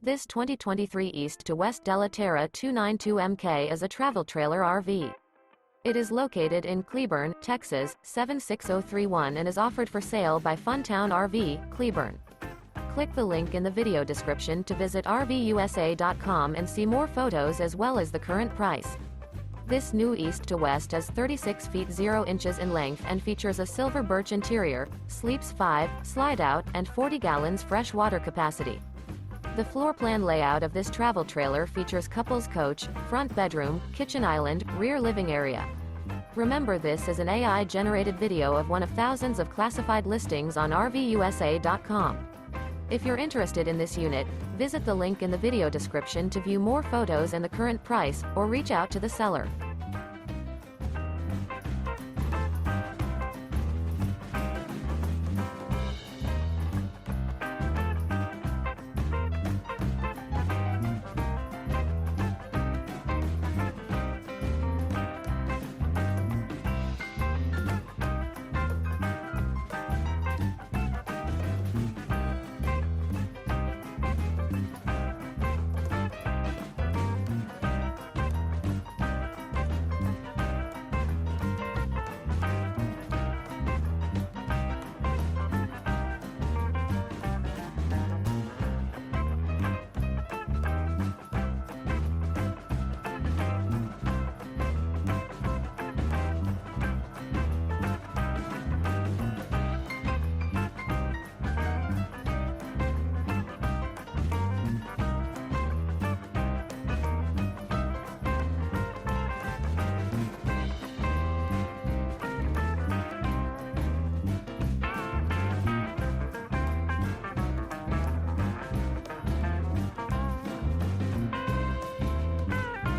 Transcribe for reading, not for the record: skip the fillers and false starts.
This 2023 East to West Della Terra 292MK is a travel trailer RV. It is located in Cleburne, Texas, 76031 and is offered for sale by Funtown RV, Cleburne. Click the link in the video description to visit RVUSA.com and see more photos as well as the current price. This new East to West is 36 feet 0 inches in length and features a silver birch interior, sleeps 5, slide-out, and 40 gallons fresh water capacity. The floor plan layout of this travel trailer features couples coach, front bedroom, kitchen island, rear living area. Remember, this is an AI-generated video of one of thousands of classified listings on RVUSA.com. If you're interested in this unit, visit the link in the video description to view more photos and the current price, or reach out to the seller.